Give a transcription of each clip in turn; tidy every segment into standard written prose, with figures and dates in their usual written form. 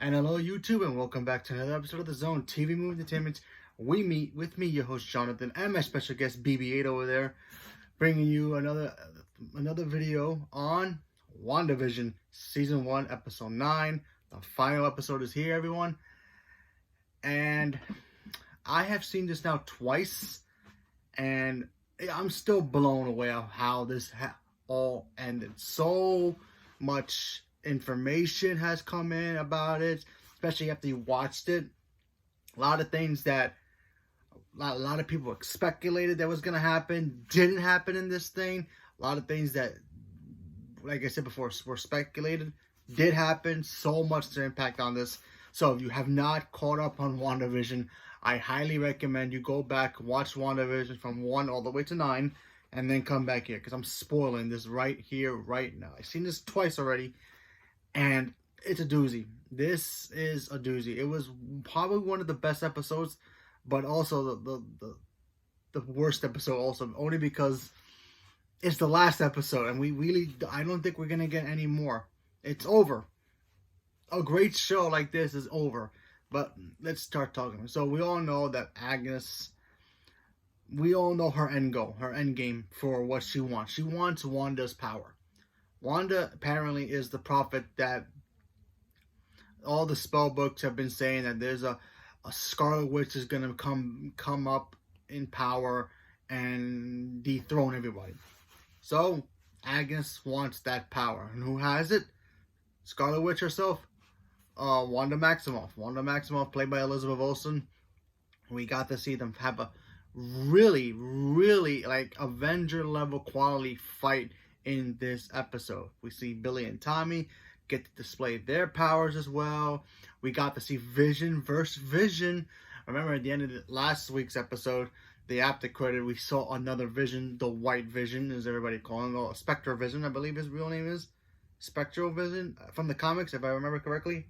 And hello YouTube, and welcome back to another episode of The Zone TV Movie Entertainment. We meet with me, your host Jonathan, and my special guest BB-8 over there, bringing you another video on WandaVision Season 1, Episode 9. The final episode is here, everyone. And I have seen this now twice, and I'm still blown away of how this all ended. So much information has come in about it, especially after you watched it. A lot of things that a lot of people speculated that was going to happen didn't happen in this thing. A lot of things that, like I said before, were speculated did happen. So much to impact on this. So if you have not caught up on WandaVision, I highly recommend you go back, watch WandaVision from 1 all the way to 9, and then come back here, because I'm spoiling this right here, right now. I've seen this twice already, and it's a doozy. This is a doozy. It was probably one of the best episodes, but also the worst episode also, only because it's the last episode, and I don't think we're going to get any more. It's over. A great show like this is over. But let's start talking. So we all know that Agnes, we all know her end goal, her end game for what she wants. She wants Wanda's power. Wanda apparently is the prophet that all the spell books have been saying that there's a Scarlet Witch is going to come up in power and dethrone everybody. So Agnes wants that power. And who has it? Scarlet Witch herself. Wanda Maximoff. Wanda Maximoff, played by Elizabeth Olsen. We got to see them have a really, really like Avenger level quality fight in this episode. We see Billy and Tommy get to display their powers as well. We got to see Vision versus Vision. Remember at the end of last week's episode, the after credit, we saw another Vision, the White Vision, as everybody calling it. Spectral Vision, I believe his real name is. Spectral Vision, from the comics, if I remember correctly.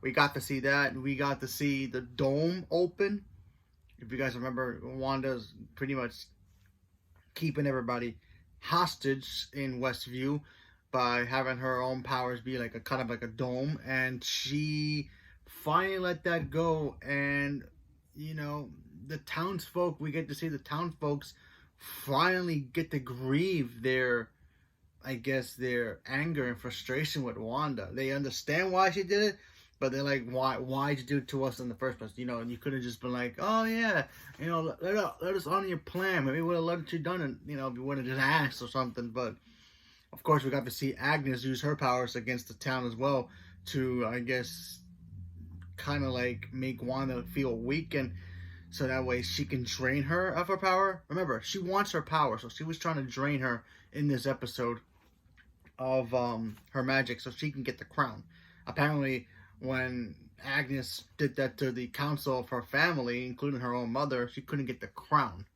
We got to see that. We got to see the dome open. If you guys remember, Wanda's pretty much keeping everybody hostage in Westview by having her own powers be like a kind of like a dome, and she finally let that go. And you know, the townsfolk, we get to see the townsfolk finally get to grieve their, I guess, their anger and frustration with Wanda. They understand why she did it, but they're like, why'd you do it to us in the first place? You know, and you could have just been like, oh yeah, you know, let us honor your plan. Maybe we would have let you done it, you know, if you would have just asked or something. But of course, we got to see Agnes use her powers against the town as well to, I guess, kind of like make Wanda feel weak, and so that way she can drain her of her power. Remember, she wants her power, so she was trying to drain her in this episode of her magic so she can get the crown. Apparently, when Agnes did that to the council of her family, including her own mother, she couldn't get the crown.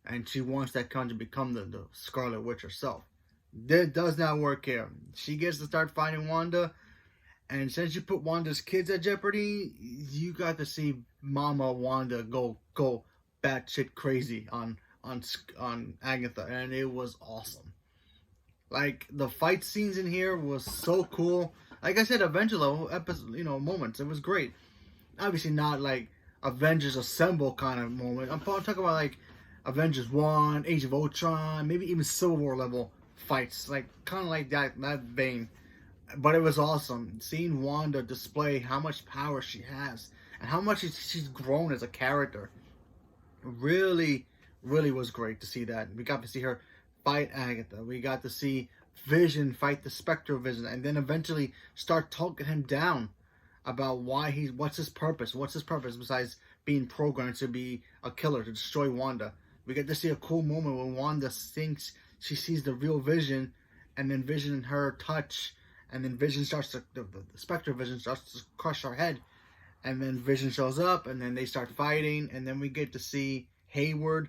And she wants that crown to become the Scarlet Witch herself. That does not work here. She gets to start fighting Wanda, and since you put Wanda's kids at jeopardy, you got to see Mama Wanda go batshit crazy on Agatha, and it was awesome. Like, the fight scenes in here was so cool. Like I said, Avenger level episode, you know, moments. It was great. Obviously not like Avengers Assemble kind of moment. I'm talking about like Avengers 1, Age of Ultron, maybe even Civil War level fights. Like, kind of like that vein. But it was awesome. Seeing Wanda display how much power she has and how much she's grown as a character. Really, really was great to see that. We got to see her fight Agatha. We got to see Vision fight the Spectral Vision, and then eventually start talking him down about what's his purpose besides being programmed to be a killer, to destroy Wanda. We get to see a cool moment when Wanda thinks she sees the real Vision, and then Vision and her touch, and then Vision starts to, the Spectral Vision starts to crush her head, and then Vision shows up, and then they start fighting, and then we get to see Hayward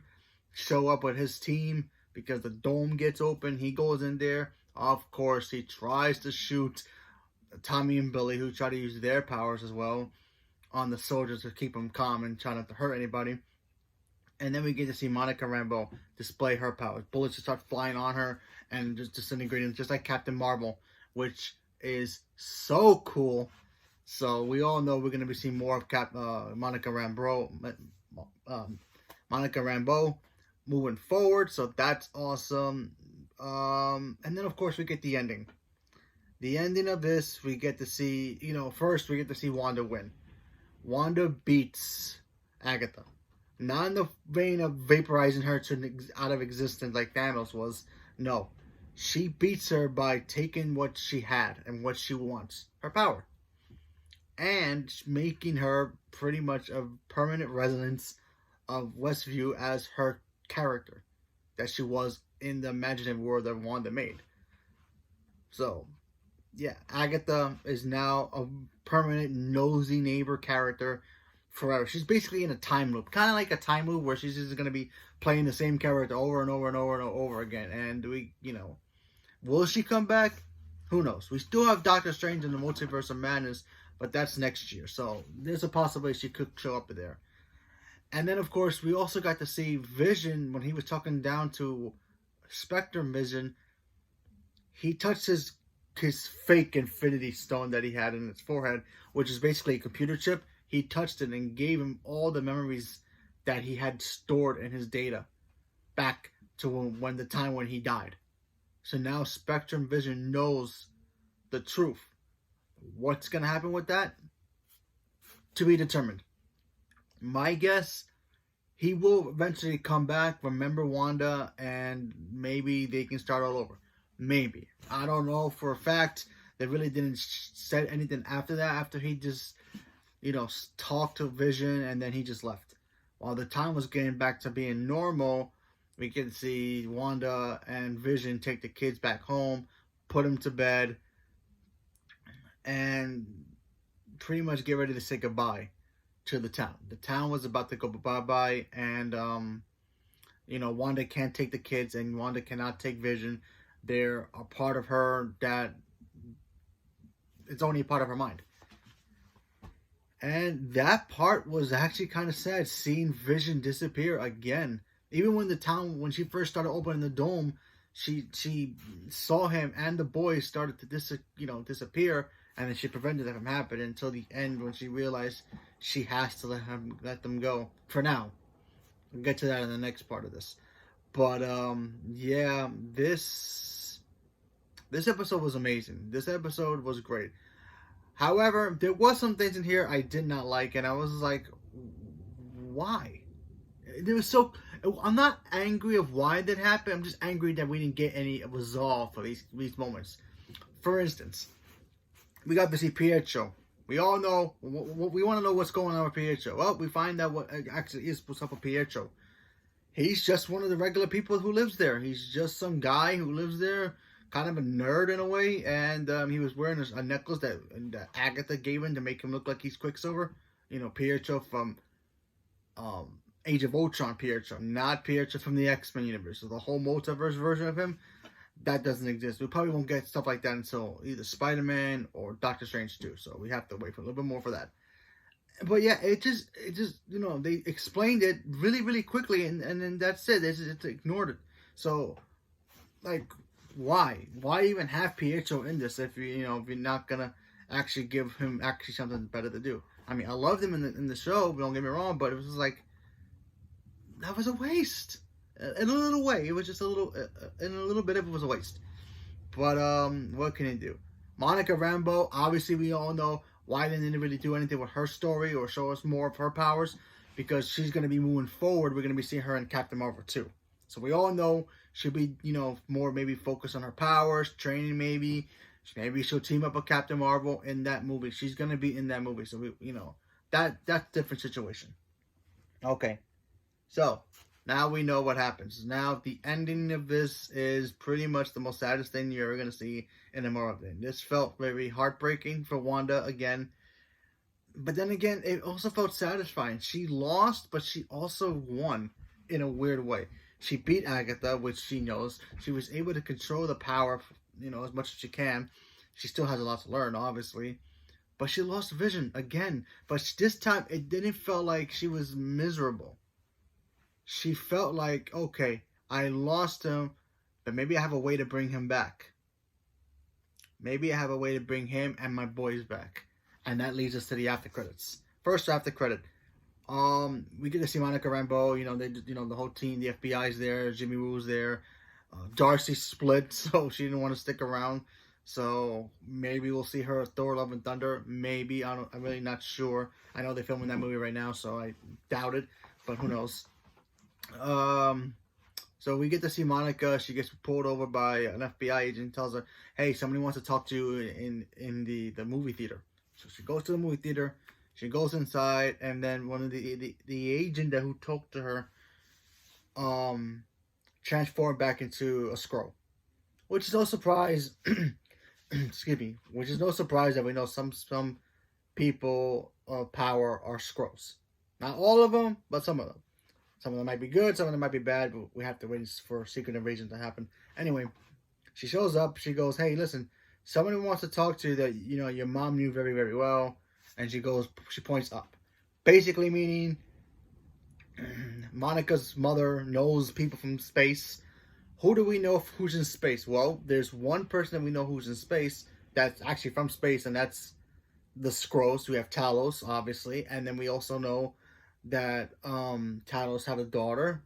show up with his team, because the dome gets open. He goes in there. Of course, he tries to shoot Tommy and Billy, who try to use their powers as well on the soldiers to keep them calm and try not to hurt anybody. And then we get to see Monica Rambeau display her powers. Bullets just start flying on her and just disintegrating, just like Captain Marvel, which is so cool. So we all know we're going to be seeing more of Monica Rambeau moving forward. So that's awesome. And then of course we get the ending. The ending of this, we get to see, first we get to see Wanda win. Wanda beats Agatha. Not in the vein of vaporizing her out of existence like Thanos was. No. She beats her by taking what she had and what she wants. Her power. And making her pretty much a permanent residence of Westview as her character that she was in the imaginative world that Wanda made. So, yeah, Agatha is now a permanent nosy neighbor character forever. She's basically in a time loop, kind of like a time loop where she's just going to be playing the same character over and over and over and over again. And will she come back? Who knows? We still have Doctor Strange in the Multiverse of Madness, but that's next year. So there's a possibility she could show up there. And then, of course, we also got to see Vision when he was talking down to Spectral Vision. He touched his fake Infinity Stone that he had in his forehead, which is basically a computer chip. He touched it and gave him all the memories that he had stored in his data back to when the time when he died. So now Spectrum Vision knows the truth. What's going to happen with that? To be determined. My guess, he will eventually come back, remember Wanda, and maybe they can start all over. Maybe. I don't know for a fact. They really didn't say anything after that, after he just, talked to Vision and then he just left. While the time was getting back to being normal, we can see Wanda and Vision take the kids back home, put them to bed, and pretty much get ready to say goodbye to the town. The town was about to go bye-bye, and, Wanda can't take the kids, and Wanda cannot take Vision. They're a part of her that it's only a part of her mind. And that part was actually kind of sad, seeing Vision disappear again. Even when she first started opening the dome, she saw him and the boys started to disappear, and then she prevented that from happening until the end when she realized she has to let them go for now. We'll get to that in the next part of this. But yeah, this episode was amazing. This episode was great. However, there was some things in here I did not like, and I was like, why? It was so. I'm not angry of why that happened. I'm just angry that we didn't get any resolve for these moments. For instance, we got to see Pietro. We all know we want to know what's going on with Pietro. Well, we find out what actually is what's up with Pietro. He's just one of the regular people who lives there. He's just some guy who lives there, kind of a nerd in a way, and he was wearing a necklace that Agatha gave him to make him look like he's Quicksilver. Pietro from Age of Ultron Pietro, not Pietro from the X-Men universe. So the whole multiverse version of him, that doesn't exist. We probably won't get stuff like that until either Spider-Man or Doctor Strange 2. So we have to wait for a little bit more for that. But yeah, it just they explained it really, really quickly, and then that's it. They just ignored it. So, like, why even have Pietro in this if you're not gonna actually give him something better to do? I mean, I loved him in the show, don't get me wrong, but it was just like that was a waste. In a little way, it was just a little bit of it was a waste. But what can you do? Monica Rambeau, obviously we all know why they didn't really do anything with her story or show us more of her powers, because she's going to be moving forward. We're going to be seeing her in Captain Marvel 2. So we all know she'll be, more maybe focused on her powers, training maybe. Maybe she'll team up with Captain Marvel in that movie. She's going to be in that movie. So, that's a different situation. Okay. So, now we know what happens. Now, the ending of this is pretty much the most saddest thing you're ever going to see in a Marvel thing. This felt very heartbreaking for Wanda again. But then again, it also felt satisfying. She lost, but she also won in a weird way. She beat Agatha, which she knows. She was able to control the power, as much as she can. She still has a lot to learn, obviously. But she lost Vision again. But this time, it didn't feel like she was miserable. She felt like, okay, I lost him, but maybe I have a way to bring him back. Maybe I have a way to bring him and my boys back. And that leads us to the after credits. First after credit. We get to see Monica Rambeau. The whole team, the FBI's there, Jimmy Woo's there. Darcy split, so she didn't want to stick around. So maybe we'll see her Thor: Love and Thunder. Maybe I'm really not sure. I know they're filming that movie right now, so I doubt it. But who knows? So we get to see Monica. She gets pulled over by an FBI agent. Tells her, "Hey, somebody wants to talk to you in the movie theater." So she goes to the movie theater. She goes inside, and then one of the agent who talked to her, transformed back into a Skrull, which is no surprise. Excuse me. Which is no surprise that we know some people of power are Skrulls. Not all of them, but some of them. Some of them might be good, some of them might be bad, but we have to wait for Secret Invasion to happen. Anyway, she shows up, she goes, "Hey, listen, somebody wants to talk to you that, your mom knew very, very well." And she points up. Basically meaning, Monica's mother knows people from space. Who do we know who's in space? Well, there's one person that we know who's in space that's actually from space, and that's the Skrulls. We have Talos, obviously, and then we also know that Talos had a daughter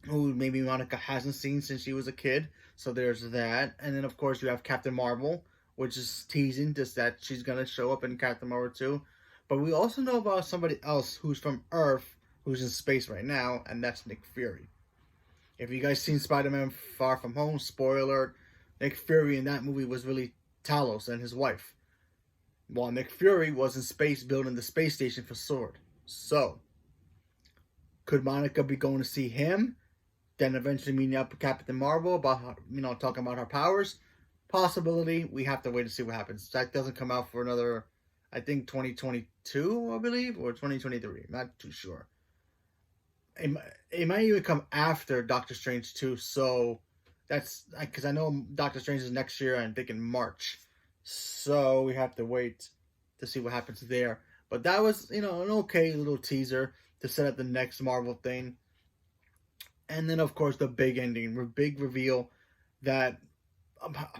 who maybe Monica hasn't seen since she was a kid. So there's that. And then, of course, you have Captain Marvel, which is teasing just that she's going to show up in Captain Marvel 2. But we also know about somebody else who's from Earth, who's in space right now, and that's Nick Fury. If you guys seen Spider-Man Far From Home, spoiler, Nick Fury in that movie was really Talos and his wife. While Nick Fury was in space building the space station for S.W.O.R.D. So, could Monica be going to see him, then eventually meeting up with Captain Marvel about how, talking about her powers? Possibility. We have to wait to see what happens. That doesn't come out for another, I think, 2022, I believe, or 2023. Not too sure. It might even come after Doctor Strange 2, so that's because I know Doctor Strange is next year, I'm thinking March. So we have to wait to see what happens there. But that was, an okay little teaser to set up the next Marvel thing. And then, of course, the big ending, big reveal that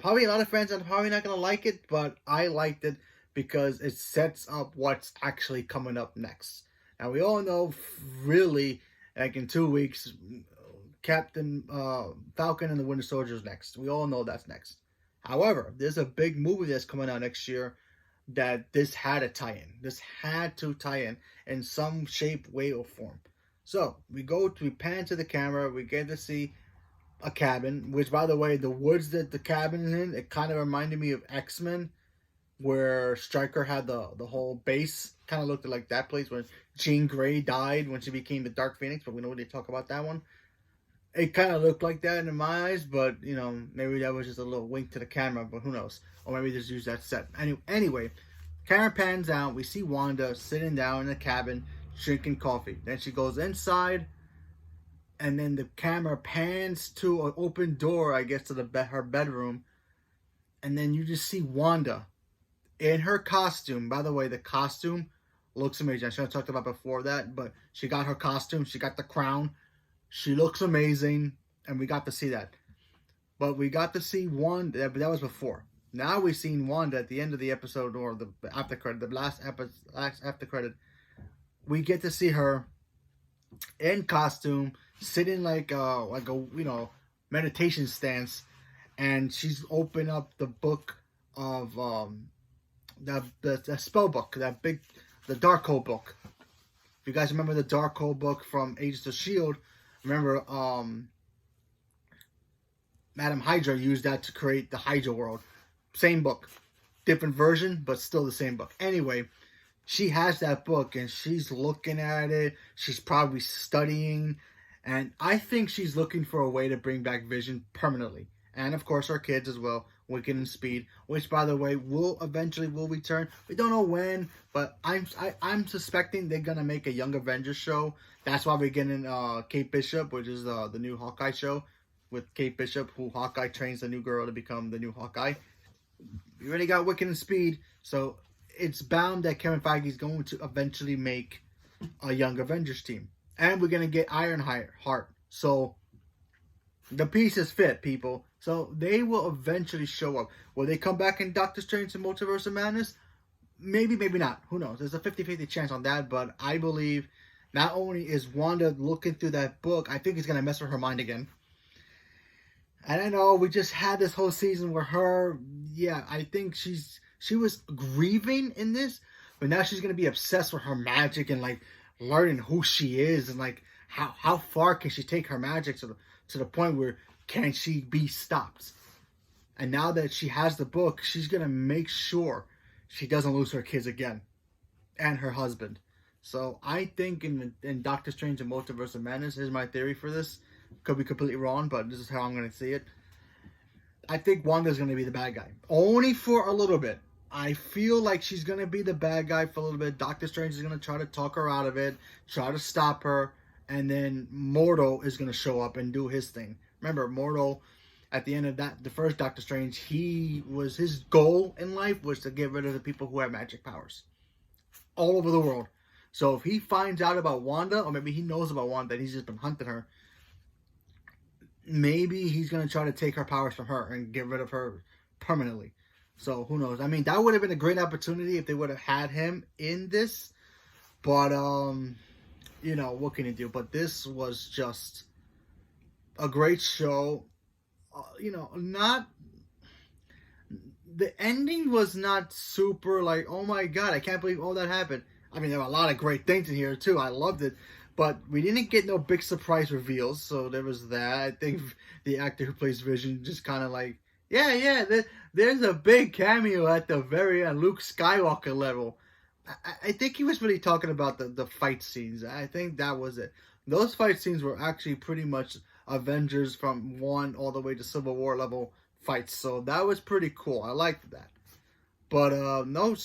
probably a lot of fans are probably not going to like it, but I liked it because it sets up what's actually coming up next. Now, we all know, really, like in 2 weeks, Captain Falcon and the Winter Soldier is next. We all know that's next. However, there's a big movie that's coming out next year that this had to tie in. This had to tie in some shape, way, or form. So, we pan to the camera, we get to see a cabin, which, by the way, the woods that the cabin is in, it kind of reminded me of X-Men, where Stryker had the whole base. Kind of looked like that place when Jean Grey died when she became the Dark Phoenix, but we don't really talk about that one. It kind of looked like that in my eyes, but, maybe that was just a little wink to the camera, but who knows. Or maybe just use that set. Anyway, camera pans out. We see Wanda sitting down in the cabin, drinking coffee. Then she goes inside, and then the camera pans to an open door, I guess, to her bedroom. And then you just see Wanda in her costume. By the way, the costume looks amazing. I should have talked about before that, but she got her costume. She got the crown. She looks amazing, and we got to see that. But we got to see Wanda, but that was before. Now we've seen Wanda at the end of the episode, or the after credit, the last after credit. We get to see her in costume, sitting like a meditation stance, and she's opened up the book of the spell book, the Darkhold book. If you guys remember the Darkhold book from Agents of S.H.I.E.L.D., remember, Madam Hydra used that to create the Hydra world. Same book. Different version, but still the same book. Anyway, she has that book, and she's looking at it. She's probably studying. And I think she's looking for a way to bring back Vision permanently. And, of course, her kids as well, Wiccan and Speed, which, by the way, will eventually return. We don't know when, but I'm suspecting they're going to make a Young Avengers show. That's why we're getting Kate Bishop, which is the new Hawkeye show with Kate Bishop, who Hawkeye trains the new girl to become the new Hawkeye. We already got Wiccan and Speed, so it's bound that Kevin Feige is going to eventually make a Young Avengers team. And we're going to get Ironheart. So the pieces fit, people. So they will eventually show up. Will they come back in Doctor Strange and Multiverse of Madness? maybe, maybe not. Who knows? There's a 50-50 chance on that, but I believe not only is Wanda looking through that book, I think it's going to mess with her mind again. And I know we just had this whole season where her, yeah, I think she was grieving in this, but now she's going to be obsessed with her magic and like learning who she is and like how far can she take her magic to the point where can she be stopped. And now that she has the book, she's going to make sure she doesn't lose her kids again and her husband. So I think in Doctor Strange and Multiverse of Madness, here's my theory for this. Could be completely wrong, but this is how I'm going to see it. I think Wanda's going to be the bad guy. Only for a little bit. I feel like she's going to be the bad guy for a little bit. Doctor Strange is going to try to talk her out of it, try to stop her, and then Mordo is going to show up and do his thing. Remember, Mordo, at the end of the first Doctor Strange, his goal in life was to get rid of the people who have magic powers all over the world. So if he finds out about Wanda, or maybe he knows about Wanda and he's just been hunting her, maybe he's going to try to take her powers from her and get rid of her permanently. So who knows? I mean, that would have been a great opportunity if they would have had him in this. But, you know, what can you do? But this was just a great show. You know, the ending was not super like, oh my God, I can't believe all that happened. I mean, there were a lot of great things in here too. I loved it. But we didn't get no big surprise reveals, so there was that. I think the actor who plays Vision just kind of like, yeah, there's a big cameo at the very end, Luke Skywalker level. I think he was really talking about the fight scenes. I think that was it. Those fight scenes were actually pretty much Avengers from 1 all the way to Civil War level fights, so that was pretty cool. I liked that. But no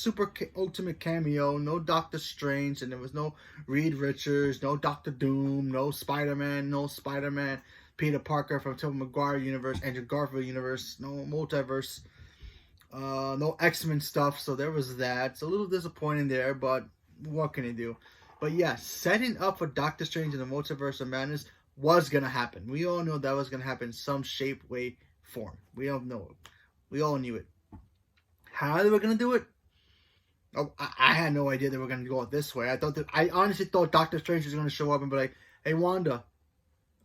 ultimate cameo, no Doctor Strange, and there was no Reed Richards, no Doctor Doom, no Spider-Man, Peter Parker from Tobey Maguire universe, Andrew Garfield universe, no multiverse, no X-Men stuff, so there was that. It's a little disappointing there, but what can you do? But yeah, setting up for Doctor Strange in the Multiverse of Madness was going to happen. We all know that was going to happen in some shape, way, form. We all know it. We all knew it. How they were going to do it? Oh, I had no idea they were going to go this way. I honestly thought Doctor Strange was going to show up and be like, hey, Wanda,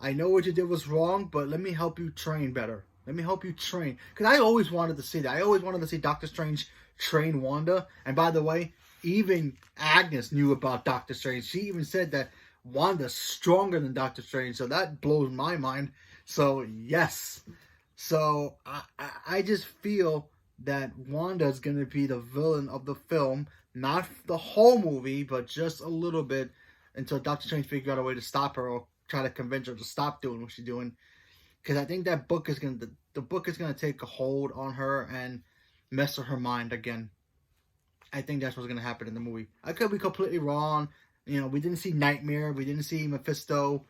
I know what you did was wrong, but let me help you train better. Let me help you train. Because I always wanted to see that. I always wanted to see Doctor Strange train Wanda. And by the way, even Agnes knew about Doctor Strange. She even said that Wanda's stronger than Doctor Strange. So that blows my mind. So, yes. So, I just feel that Wanda's going to be the villain of the film. Not the whole movie, but just a little bit. Until Doctor Strange figures out a way to stop her or try to convince her to stop doing what she's doing. Because I think that book is going to... The book is going to take a hold on her and mess with her mind again. I think that's what's going to happen in the movie. I could be completely wrong. You know, we didn't see Nightmare. We didn't see Mephisto.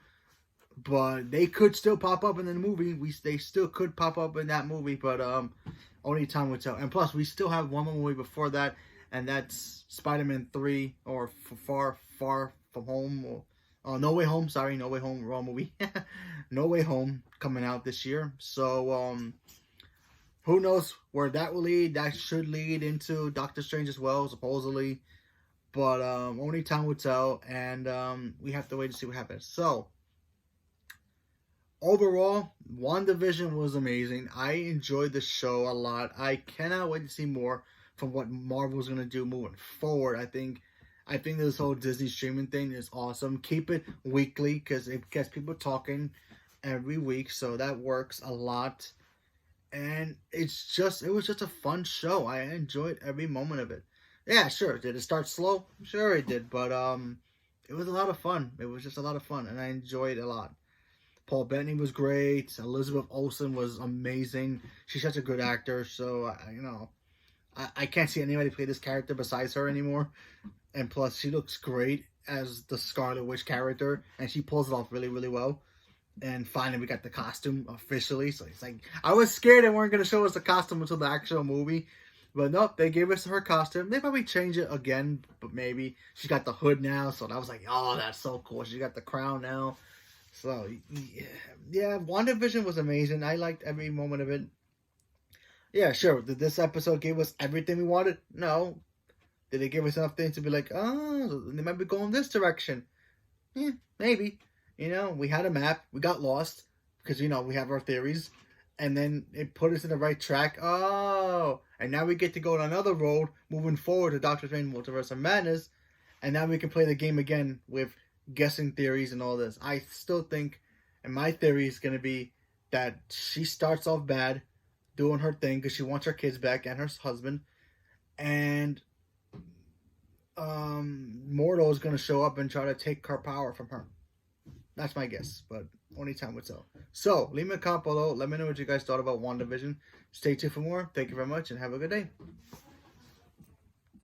But they could still pop up in the movie. They still could pop up in that movie. But only time will tell. And plus, we still have one more movie before that. And that's Spider-Man 3. Or Far From Home. Or No Way Home. Sorry, No Way Home. Wrong movie. No Way Home coming out this year. So, who knows where that will lead. That should lead into Doctor Strange as well, supposedly. But only time will tell. And we have to wait to see what happens. So, overall, WandaVision was amazing. I enjoyed the show a lot. I cannot wait to see more from what Marvel's going to do moving forward. I think this whole Disney streaming thing is awesome. Keep it weekly because it gets people talking every week. So that works a lot. And it was just a fun show. I enjoyed every moment of it. Yeah, sure. Did it start slow? Sure it did. But it was a lot of fun. It was just a lot of fun. And I enjoyed it a lot. Paul Bettany was great. Elizabeth Olsen was amazing. She's such a good actor. So, I can't see anybody play this character besides her anymore. And plus, she looks great as the Scarlet Witch character. And she pulls it off really, really well. And finally, we got the costume officially. So it's like, I was scared they weren't going to show us the costume until the actual movie. But nope, they gave us her costume. They probably change it again, but maybe. She got the hood now. So I was like, oh, that's so cool. She got the crown now. So, yeah, WandaVision was amazing. I liked every moment of it. Yeah, sure. Did this episode give us everything we wanted? No. Did they give us enough things to be like, oh, they might be going this direction? Yeah, maybe. You know, we had a map. We got lost because, you know, we have our theories. And then it put us in the right track. Oh, and now we get to go on another road moving forward to Doctor Strange Multiverse of Madness. And now we can play the game again with guessing theories and all this. I still think, and my theory is going to be that she starts off bad, doing her thing because she wants her kids back and her husband. And Mordo is going to show up and try to take her power from her. That's my guess, but only time will tell. So, leave me a comment below. Let me know what you guys thought about WandaVision. Stay tuned for more. Thank you very much, and have a good day.